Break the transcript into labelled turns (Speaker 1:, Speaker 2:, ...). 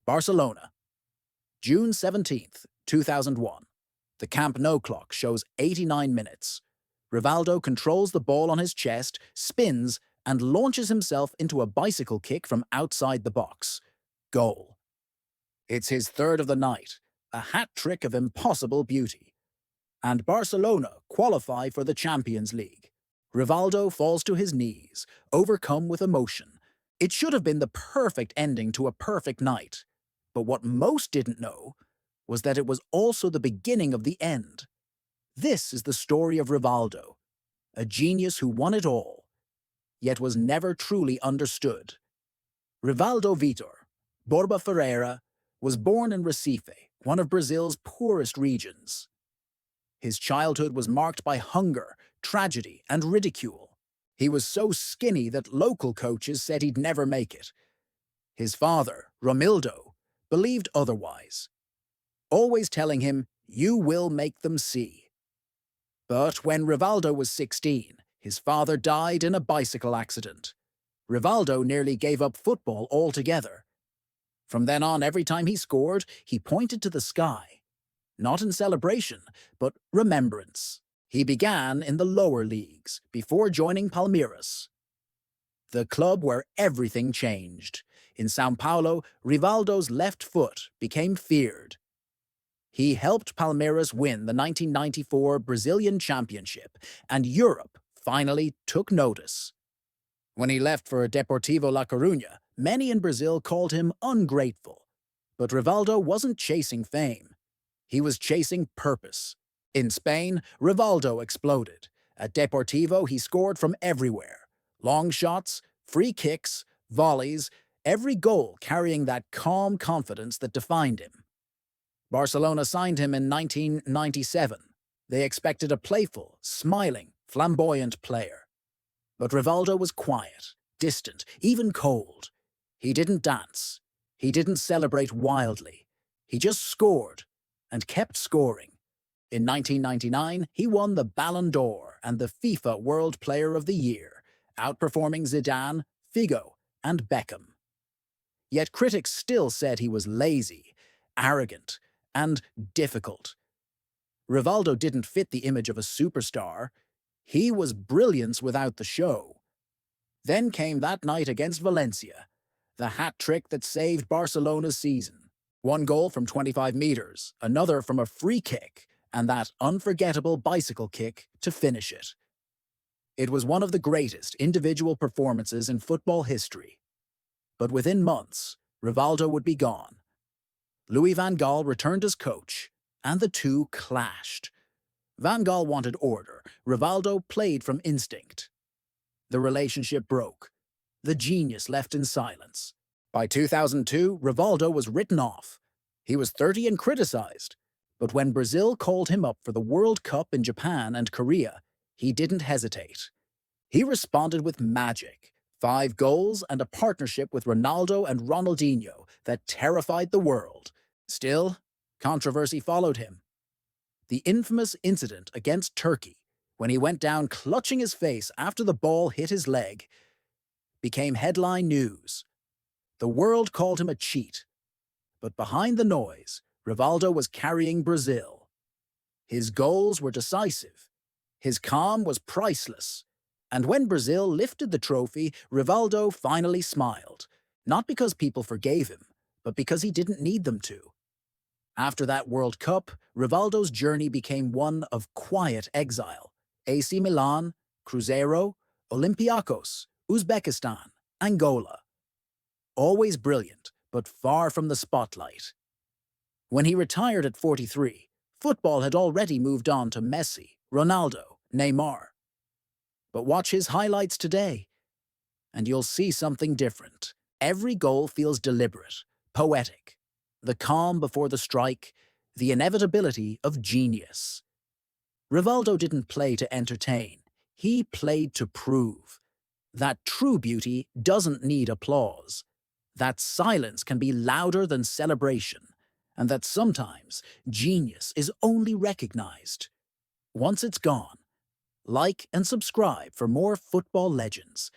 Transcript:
Speaker 1: Barcelona, June 17th, 2001. The Camp Nou clock shows 89 minutes. Rivaldo controls the ball on his chest, spins, and launches himself into a bicycle kick from outside the box. Goal. It's his third of the night, a hat-trick of impossible beauty. And Barcelona qualify for the Champions League. Rivaldo falls to his knees, overcome with emotion. It should have been the perfect ending to a perfect night. But what most didn't know was that it was also the beginning of the end. This is the story of Rivaldo, a genius who won it all, yet was never truly understood. Rivaldo Vitor Borba Ferreira was born in Recife, one of Brazil's poorest regions. His childhood was marked by hunger, tragedy, and ridicule. He was so skinny that local coaches said he'd never make it. His father, Romildo, believed otherwise, always telling him, "You will make them see." But when Rivaldo was 16, his father died in a bicycle accident. Rivaldo nearly gave up football altogether. From then on, every time he scored, he pointed to the sky. Not in celebration, but remembrance. He began in the lower leagues, before joining Palmeiras, the club where everything changed. In São Paulo, Rivaldo's left foot became feared. He helped Palmeiras win the 1994 Brazilian Championship, and Europe finally took notice. When he left for Deportivo La Coruña, many in Brazil called him ungrateful. But Rivaldo wasn't chasing fame. He was chasing purpose. In Spain, Rivaldo exploded. At Deportivo, he scored from everywhere. Long shots, free kicks, volleys, every goal carrying that calm confidence that defined him. Barcelona signed him in 1997. They expected a playful, smiling, flamboyant player. But Rivaldo was quiet, distant, even cold. He didn't dance. He didn't celebrate wildly. He just scored, and kept scoring. In 1999, he won the Ballon d'Or and the FIFA World Player of the Year, outperforming Zidane, Figo, and Beckham. Yet critics still said he was lazy, arrogant, and difficult. Rivaldo didn't fit the image of a superstar. He was brilliance without the show. Then came that night against Valencia, the hat-trick that saved Barcelona's season. One goal from 25 meters, another from a free kick, and that unforgettable bicycle kick to finish it. It was one of the greatest individual performances in football history. But within months, Rivaldo would be gone. Louis van Gaal returned as coach, and the two clashed. Van Gaal wanted order. Rivaldo played from instinct. The relationship broke. The genius left in silence. By 2002, Rivaldo was written off. He was 30 and criticized. But when Brazil called him up for the World Cup in Japan and Korea, he didn't hesitate. He responded with magic, 5 goals and a partnership with Ronaldo and Ronaldinho that terrified the world. Still, controversy followed him. The infamous incident against Turkey, when he went down clutching his face after the ball hit his leg, became headline news. The world called him a cheat. But behind the noise, Rivaldo was carrying Brazil. His goals were decisive. His calm was priceless. And when Brazil lifted the trophy, Rivaldo finally smiled. Not because people forgave him, but because he didn't need them to. After that World Cup, Rivaldo's journey became one of quiet exile. AC Milan, Cruzeiro, Olympiacos, Uzbekistan, Angola. Always brilliant, but far from the spotlight. When he retired at 43, football had already moved on to Messi, Ronaldo, Neymar. But watch his highlights today, and you'll see something different. Every goal feels deliberate, poetic. The calm before the strike, the inevitability of genius. Rivaldo didn't play to entertain. He played to prove that true beauty doesn't need applause, that silence can be louder than celebration, and that sometimes genius is only recognized once it's gone. Like and subscribe for more football legends.